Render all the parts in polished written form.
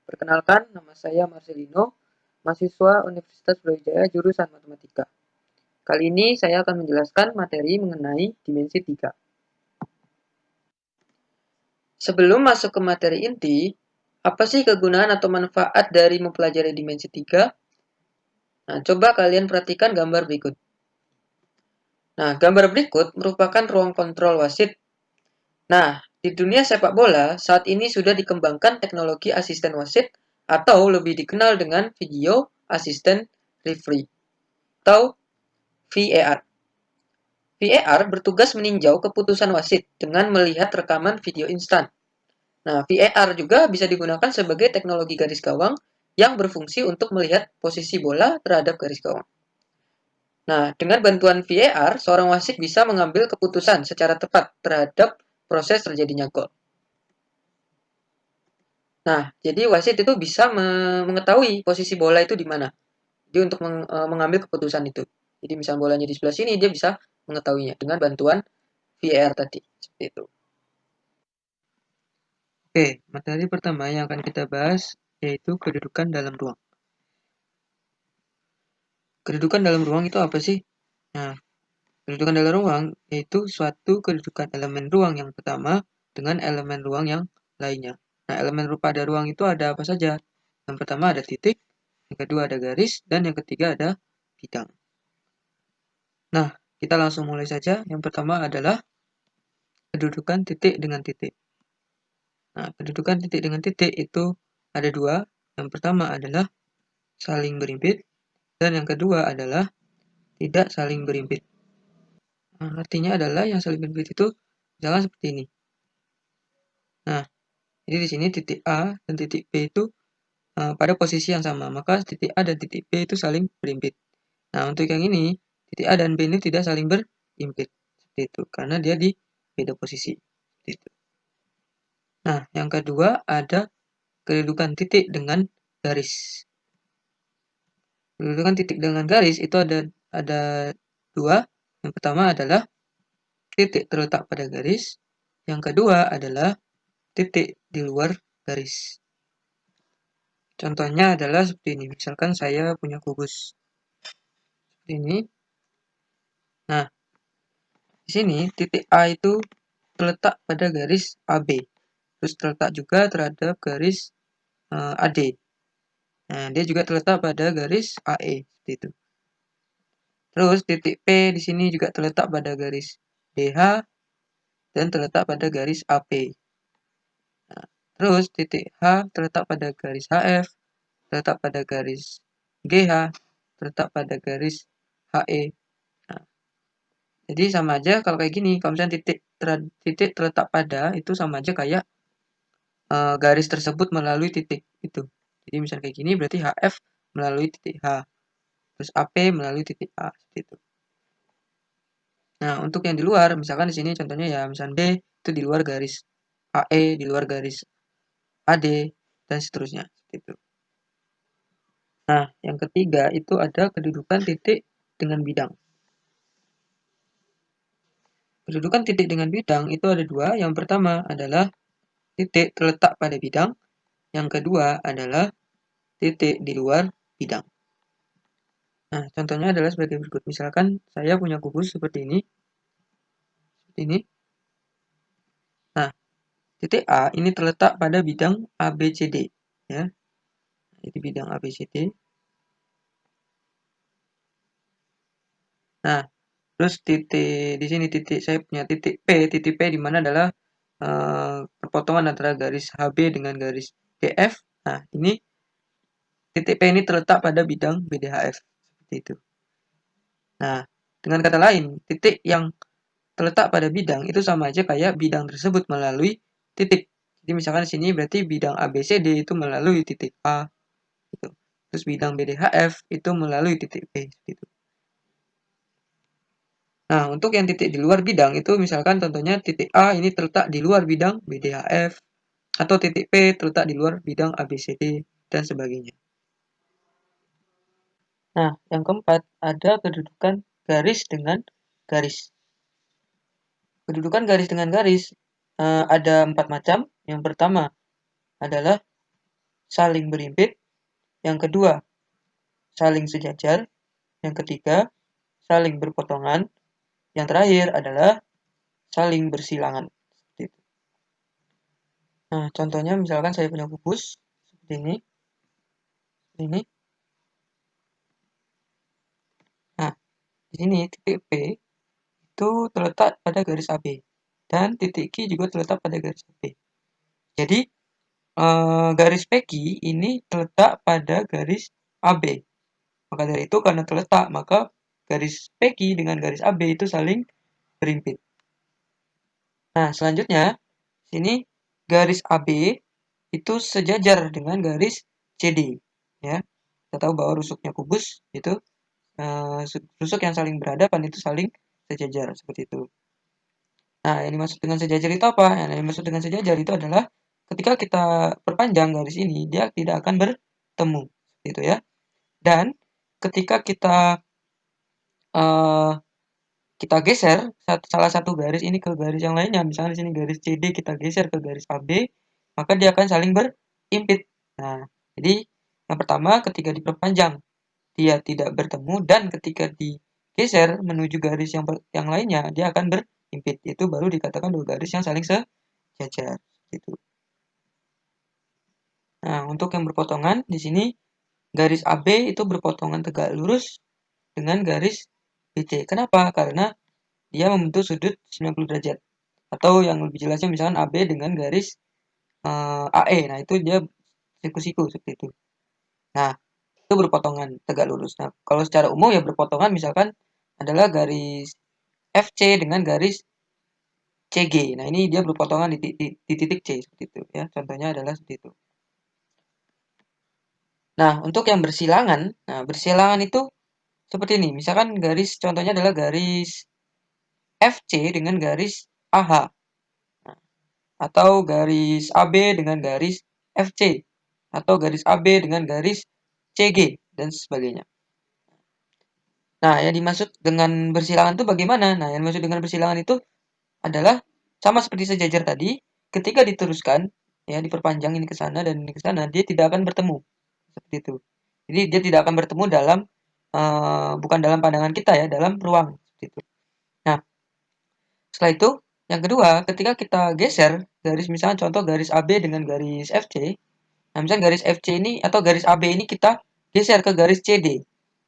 Perkenalkan, nama saya Marcelino, mahasiswa Universitas Brawijaya jurusan Matematika. Kali ini saya akan menjelaskan materi mengenai dimensi 3. Sebelum masuk ke materi inti, apa sih kegunaan atau manfaat dari mempelajari dimensi 3? Nah, coba kalian perhatikan gambar berikut. Nah, gambar berikut merupakan ruang kontrol wasit. Nah, di dunia sepak bola, saat ini sudah dikembangkan teknologi asisten wasit atau lebih dikenal dengan Video Assistant Referee atau VAR. VAR bertugas meninjau keputusan wasit dengan melihat rekaman video instan. Nah, VAR juga bisa digunakan sebagai teknologi garis gawang yang berfungsi untuk melihat posisi bola terhadap garis gawang. Nah, dengan bantuan VAR, seorang wasit bisa mengambil keputusan secara tepat terhadap proses terjadinya gol. Nah, jadi wasit itu bisa mengetahui posisi bola itu di mana. Jadi untuk mengambil keputusan itu. Jadi misalnya bolanya di sebelah sini, dia bisa mengetahuinya dengan bantuan VAR tadi. Seperti itu. Oke, materi pertama yang akan kita bahas yaitu kedudukan dalam ruang. Kedudukan dalam ruang itu apa sih? Nah, kedudukan dalam ruang yaitu suatu kedudukan elemen ruang yang pertama dengan elemen ruang yang lainnya. Nah, elemen pada ruang itu ada apa saja? Yang pertama ada titik, yang kedua ada garis, dan yang ketiga ada bidang. Nah, kita langsung mulai saja. Yang pertama adalah kedudukan titik dengan titik. Nah, kedudukan titik dengan titik itu ada dua. Yang pertama adalah saling berimpit, dan yang kedua adalah tidak saling berimpit. Nah, artinya adalah yang saling berimpit itu misalkan seperti ini. Nah, jadi di sini titik A dan titik B itu pada posisi yang sama, maka titik A dan titik B itu saling berimpit. Nah, untuk yang ini, titik A dan B ini tidak saling berimpit. Seperti itu, karena dia di beda posisi. Seperti itu. Nah, yang kedua ada kedudukan titik dengan garis. Kedudukan titik dengan garis itu ada dua. Yang pertama adalah titik terletak pada garis. Yang kedua adalah titik di luar garis. Contohnya adalah seperti ini. Misalkan saya punya kubus seperti ini. Nah, di sini titik A itu terletak pada garis AB. Terus terletak juga terhadap garis AD. Nah, dia juga terletak pada garis AE seperti itu. Terus titik P di sini juga terletak pada garis BH dan terletak pada garis AP. Nah, terus titik H terletak pada garis HF, terletak pada garis GH, terletak pada garis HE. Nah, jadi sama aja kalau kayak gini. Kalau misalnya titik terletak pada itu sama aja kayak garis tersebut melalui titik itu. Jadi misalnya kayak gini berarti HF melalui titik H. Terus AP melalui titik A seperti itu. Nah, untuk yang di luar, misalkan di sini contohnya ya, misalnya B itu di luar garis AE, di luar garis AD, dan seterusnya. Gitu. Nah, yang ketiga itu ada kedudukan titik dengan bidang. Kedudukan titik dengan bidang itu ada dua. Yang pertama adalah titik terletak pada bidang. Yang kedua adalah titik di luar bidang. Nah, contohnya adalah sebagai berikut. Misalkan saya punya kubus seperti ini. Seperti ini. Nah, titik A ini terletak pada bidang ABCD. Ya. Jadi bidang ABCD. Nah, terus titik di sini saya punya titik P di mana adalah perpotongan antara garis HB dengan garis DF. Nah, ini titik P ini terletak pada bidang BDHF seperti itu. Nah, dengan kata lain, titik yang terletak pada bidang itu sama aja kayak bidang tersebut melalui titik. Jadi misalkan di sini berarti bidang ABCD itu melalui titik A gitu. Terus bidang BDHF itu melalui titik P gitu. Nah, untuk yang titik di luar bidang itu misalkan contohnya titik A ini terletak di luar bidang BDHF atau titik P terletak di luar bidang ABCD dan sebagainya. Nah, yang keempat ada kedudukan garis dengan garis. Kedudukan garis dengan garis ada 4 macam. Yang pertama adalah saling berimpit, yang kedua saling sejajar, yang ketiga saling berpotongan, yang terakhir adalah saling bersilangan. Nah, contohnya misalkan saya punya kubus seperti ini. Nah, di sini titik P itu terletak pada garis AB dan titik Q juga terletak pada garis AB. Jadi garis PQ ini terletak pada garis AB. Maka dari itu karena terletak, maka garis PQ dengan garis AB itu saling berimpit. Nah, selanjutnya sini garis AB itu sejajar dengan garis CD, ya. Kita tahu bahwa rusuknya kubus itu rusuk yang saling berhadapan itu saling sejajar seperti itu. Nah, yang dimaksud dengan sejajar itu apa? Yang dimaksud dengan sejajar itu adalah ketika kita perpanjang garis ini, dia tidak akan bertemu, gitu ya. Dan ketika kita geser salah satu garis ini ke garis yang lainnya, misalnya di sini garis CD kita geser ke garis AB, maka dia akan saling berimpit. Nah, jadi yang pertama ketika diperpanjang dia tidak bertemu, dan ketika digeser menuju garis yang lainnya dia akan berimpit. Itu baru dikatakan dua garis yang saling sejajar. Gitu. Nah, untuk yang berpotongan di sini garis AB itu berpotongan tegak lurus dengan garis BC. Kenapa? Karena dia membentuk sudut 90 derajat. Atau yang lebih jelasnya misalkan AB dengan garis AE. Nah, itu dia siku-siku seperti itu. Nah, itu berpotongan tegak lurus. Nah, kalau secara umum ya berpotongan misalkan adalah garis FC dengan garis CG. Nah, ini dia berpotongan di titik C seperti itu ya. Contohnya adalah seperti itu. Nah, untuk yang bersilangan, nah bersilangan itu seperti ini. Misalkan garis contohnya adalah garis FC dengan garis AH. Nah, atau garis AB dengan garis FC. Atau garis AB dengan garis CG dan sebagainya. Nah, yang dimaksud dengan bersilangan itu bagaimana? Nah, yang dimaksud dengan bersilangan itu adalah sama seperti sejajar tadi, ketika diteruskan, ya diperpanjang ini ke sana dan ini ke sana, dia tidak akan bertemu. Seperti itu. Jadi dia tidak akan bertemu dalam bukan dalam pandangan kita ya, dalam ruang seperti itu. Nah, setelah itu yang kedua, ketika kita geser garis misalnya contoh garis AB dengan garis FC. Nah, misalnya garis FC ini atau garis AB ini kita geser ke garis CD.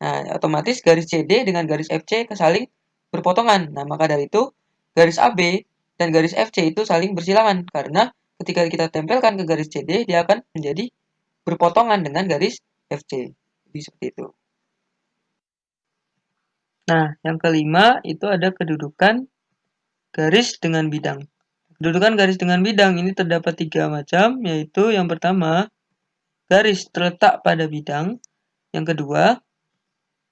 Nah, otomatis garis CD dengan garis FC saling berpotongan. Nah, maka dari itu garis AB dan garis FC itu saling bersilangan karena ketika kita tempelkan ke garis CD, dia akan menjadi berpotongan dengan garis FC. Jadi seperti itu. Nah, yang kelima itu ada kedudukan garis dengan bidang. Kedudukan garis dengan bidang ini terdapat 3 macam, yaitu yang pertama, garis terletak pada bidang. Yang kedua,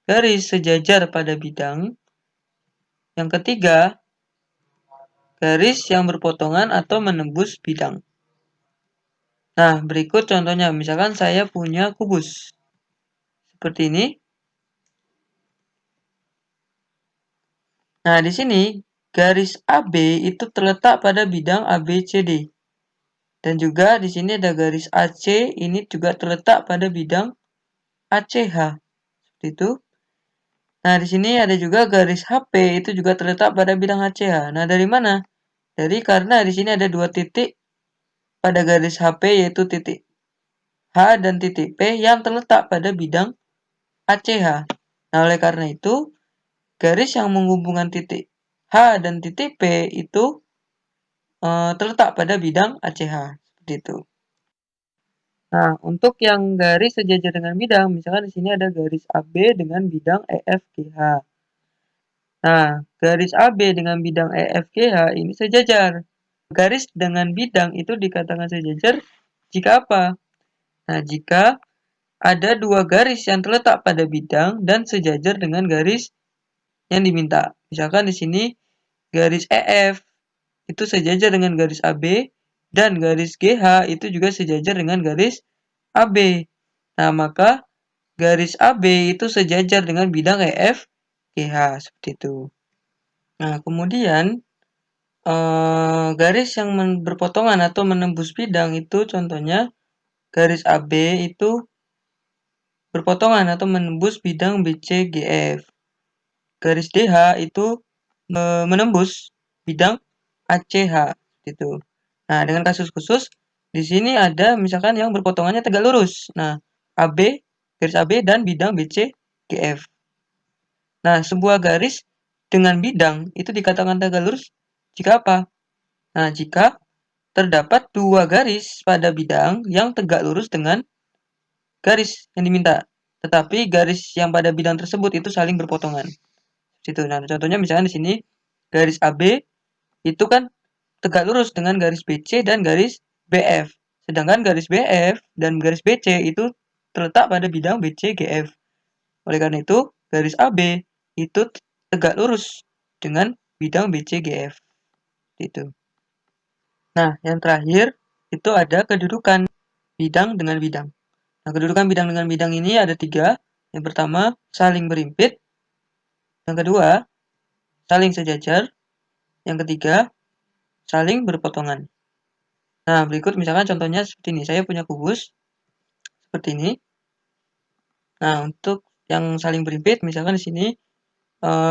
garis sejajar pada bidang. Yang ketiga, garis yang berpotongan atau menembus bidang. Nah, berikut contohnya. Misalkan saya punya kubus. Seperti ini. Nah, di sini garis AB itu terletak pada bidang ABCD. Dan juga di sini ada garis AC, ini juga terletak pada bidang ACH. Seperti itu. Nah, di sini ada juga garis HP itu juga terletak pada bidang ACH. Nah, dari mana? Dari karena di sini ada dua titik pada garis HP, yaitu titik H dan titik P yang terletak pada bidang ACH. Nah, oleh karena itu, garis yang menghubungkan titik H dan titik P itu terletak pada bidang ACH. Seperti itu. Nah, untuk yang garis sejajar dengan bidang, misalkan di sini ada garis AB dengan bidang EFGH. Nah, garis AB dengan bidang EFGH ini sejajar. Garis dengan bidang itu dikatakan sejajar jika apa? Nah, jika ada dua garis yang terletak pada bidang dan sejajar dengan garis yang diminta. Misalkan di sini garis EF itu sejajar dengan garis AB dan garis GH itu juga sejajar dengan garis AB. Nah, maka garis AB itu sejajar dengan bidang EF GH seperti itu. Nah, kemudian garis yang berpotongan atau menembus bidang itu contohnya garis AB itu berpotongan atau menembus bidang BCGF. Garis DH itu menembus bidang ACH gitu. Nah, dengan kasus khusus di sini ada misalkan yang berpotongannya tegak lurus. Nah, AB, garis AB dan bidang BCGF. Nah, sebuah garis dengan bidang itu dikatakan tegak lurus jika apa? Nah, jika terdapat dua garis pada bidang yang tegak lurus dengan garis yang diminta. Tetapi garis yang pada bidang tersebut itu saling berpotongan. Situ. Nah, contohnya misalnya di sini garis AB itu kan tegak lurus dengan garis BC dan garis BF. Sedangkan garis BF dan garis BC itu terletak pada bidang BCGF. Oleh karena itu, garis AB itu tegak lurus dengan bidang BCGF. Gitu. Nah, yang terakhir itu ada kedudukan bidang dengan bidang. Nah, kedudukan bidang dengan bidang ini ada 3. Yang pertama, saling berimpit. Yang kedua, saling sejajar. Yang ketiga, saling berpotongan. Nah, berikut misalkan contohnya seperti ini. Saya punya kubus seperti ini. Nah, untuk yang saling berimpit, misalkan di sini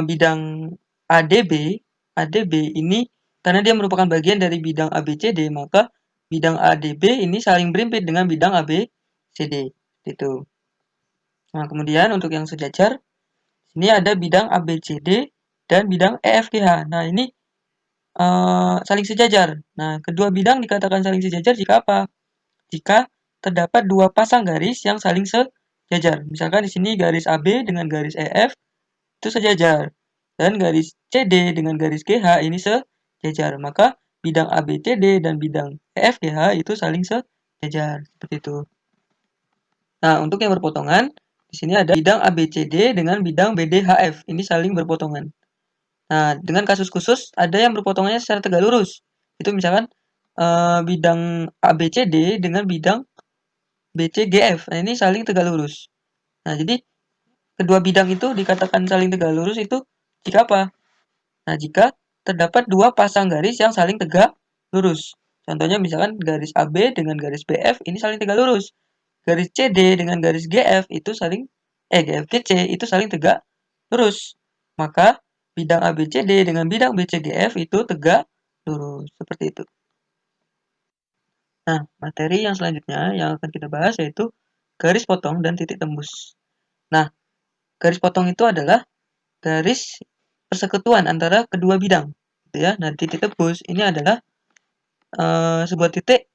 bidang ADB, ADB ini karena dia merupakan bagian dari bidang ABCD, maka bidang ADB ini saling berimpit dengan bidang ABCD. Gitu. Nah, kemudian untuk yang sejajar, ini ada bidang ABCD dan bidang EFGH. Nah, ini saling sejajar. Nah, kedua bidang dikatakan saling sejajar jika apa? Jika terdapat dua pasang garis yang saling sejajar. Misalkan di sini garis AB dengan garis EF itu sejajar. Dan garis CD dengan garis GH ini sejajar. Maka bidang ABCD dan bidang EFGH itu saling sejajar. Seperti itu. Nah, untuk yang berpotongan, di sini ada bidang ABCD dengan bidang BDHF. Ini saling berpotongan. Nah, dengan kasus khusus ada yang berpotongannya secara tegak lurus. Itu misalkan bidang ABCD dengan bidang BCGF. Nah, ini saling tegak lurus. Nah, jadi kedua bidang itu dikatakan saling tegak lurus itu jika apa? Nah, jika terdapat dua pasang garis yang saling tegak lurus. Contohnya misalkan garis AB dengan garis BF ini saling tegak lurus. Garis CD dengan garis GF itu saling GF GC itu saling tegak lurus. Maka bidang ABCD dengan bidang BCGF itu tegak lurus. Seperti itu. Nah, materi yang selanjutnya yang akan kita bahas yaitu garis potong dan titik tembus. Nah, garis potong itu adalah garis persekutuan antara kedua bidang. Gitu ya. Nah, titik tembus ini adalah sebuah titik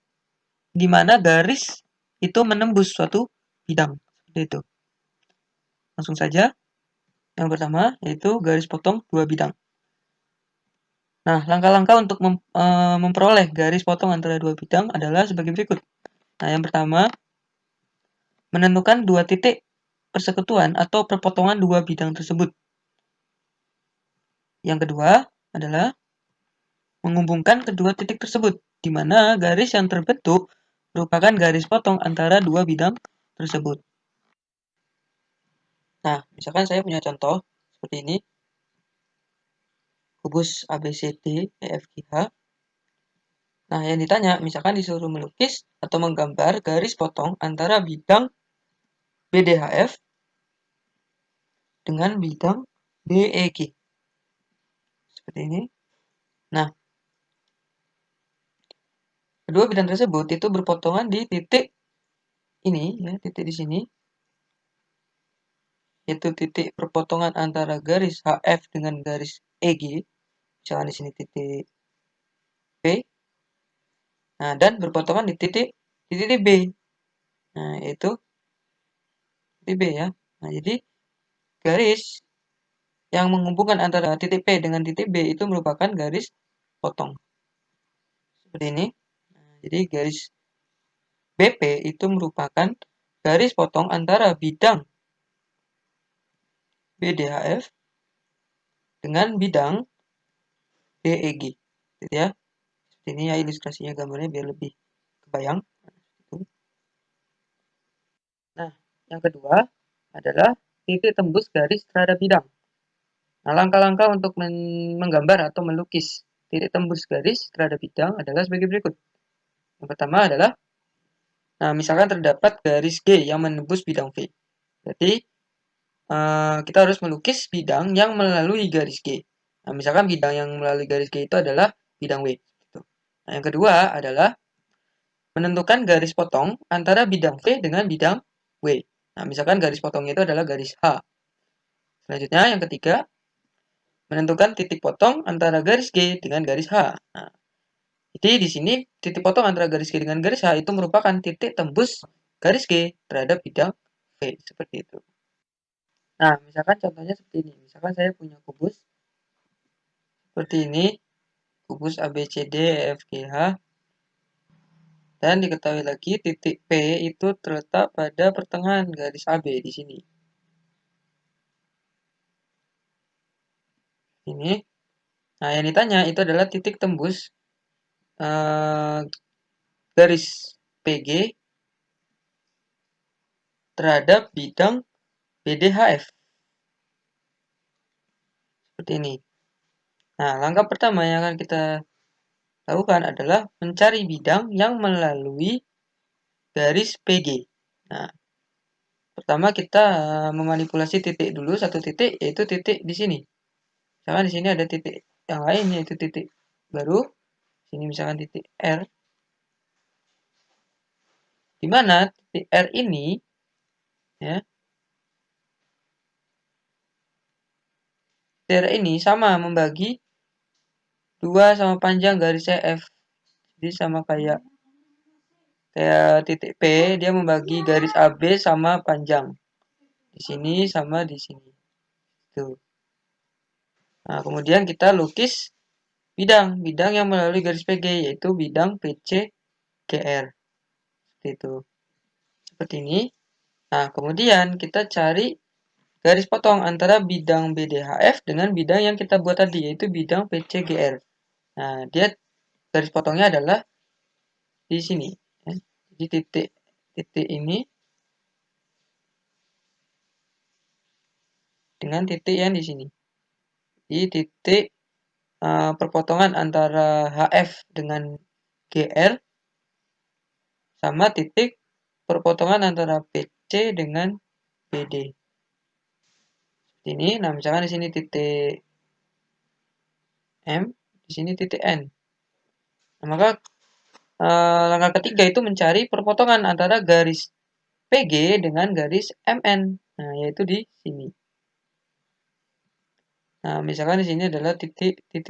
di mana garis itu menembus suatu bidang. Seperti itu. Langsung saja. Yang pertama yaitu garis potong dua bidang. Nah, langkah-langkah untuk memperoleh garis potong antara dua bidang adalah sebagai berikut. Nah, yang pertama, menentukan dua titik persekutuan atau perpotongan dua bidang tersebut. Yang kedua adalah menghubungkan kedua titik tersebut, di mana garis yang terbentuk merupakan garis potong antara dua bidang tersebut. Nah, misalkan saya punya contoh seperti ini. Kubus ABCD, EFGH. Nah, yang ditanya, misalkan disuruh melukis atau menggambar garis potong antara bidang BDHF dengan bidang BEG. Seperti ini. Nah, kedua bidang tersebut itu berpotongan di titik ini, ya, titik di sini, yaitu titik perpotongan antara garis HF dengan garis EG. Misalkan di sini titik P. Nah, dan berpotongan di titik B. Nah, yaitu titik B ya. Nah, jadi garis yang menghubungkan antara titik P dengan titik B itu merupakan garis potong. Seperti ini. Nah, jadi garis BP itu merupakan garis potong antara bidang BDHF dengan bidang DEG. Gitu ya. Seperti ini ya ilustrasinya, gambarnya biar lebih kebayang. Nah, yang kedua adalah titik tembus garis terhadap bidang. Nah, langkah-langkah untuk menggambar atau melukis titik tembus garis terhadap bidang adalah sebagai berikut. Yang pertama adalah Nah, misalkan terdapat garis G yang menembus bidang V. Berarti kita harus melukis bidang yang melalui garis G. Nah, misalkan bidang yang melalui garis G itu adalah bidang W. Gitu. Nah, yang kedua adalah menentukan garis potong antara bidang V dengan bidang W. Nah, misalkan garis potongnya itu adalah garis H. Selanjutnya, yang ketiga, menentukan titik potong antara garis G dengan garis H. Nah, jadi di sini titik potong antara garis G dengan garis H itu merupakan titik tembus garis G terhadap bidang V. Seperti itu. Nah, misalkan contohnya seperti ini. Misalkan saya punya kubus seperti ini. Kubus ABCD, EFGH. Dan diketahui lagi titik P itu terletak pada pertengahan garis AB di sini. Ini. Nah, yang ditanya itu adalah titik tembus garis PG terhadap bidang BDHF. Seperti ini. Nah, langkah pertama yang akan kita lakukan adalah mencari bidang yang melalui garis PG. Nah, pertama kita memanipulasi titik dulu, satu titik, yaitu titik di sini. Misalkan di sini ada titik yang lain, yaitu titik baru. Sini misalkan titik R. Di mana titik R ini, ya, titik R ini sama membagi 2 sama panjang garis CF. Jadi sama kayak titik P, dia membagi garis AB sama panjang. Di sini sama di sini. Tuh. Nah, kemudian kita lukis bidang yang melalui garis PG, yaitu bidang PC GR. Seperti itu. Seperti ini. Nah, kemudian kita cari garis potong antara bidang BDHF dengan bidang yang kita buat tadi, yaitu bidang PCGR. Nah, dia garis potongnya adalah di sini. Ya. Jadi titik ini dengan titik yang di sini. Jadi titik perpotongan antara HF dengan GR sama titik perpotongan antara PC dengan BD. Seperti ini. Nah, misalkan di sini titik M, di sini titik N. Nah, maka langkah ketiga itu mencari perpotongan antara garis PG dengan garis MN. Nah, yaitu di sini. Nah, misalkan di sini adalah titik T.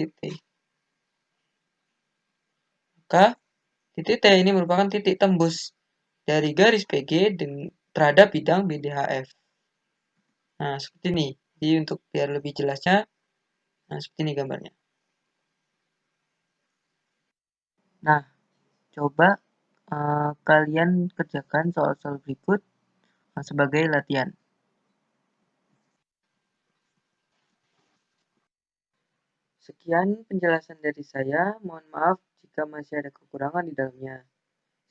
Maka titik T ini merupakan titik tembus dari garis PG terhadap bidang BDHF. Nah, seperti ini. Jadi untuk biar lebih jelasnya, nah seperti ini gambarnya. Nah, coba kalian kerjakan soal-soal berikut sebagai latihan. Sekian penjelasan dari saya. Mohon maaf jika masih ada kekurangan di dalamnya.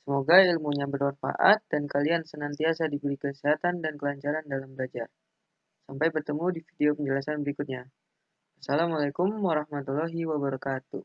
Semoga ilmunya bermanfaat dan kalian senantiasa diberi kesehatan dan kelancaran dalam belajar. Sampai bertemu di video penjelasan berikutnya. Assalamualaikum warahmatullahi wabarakatuh.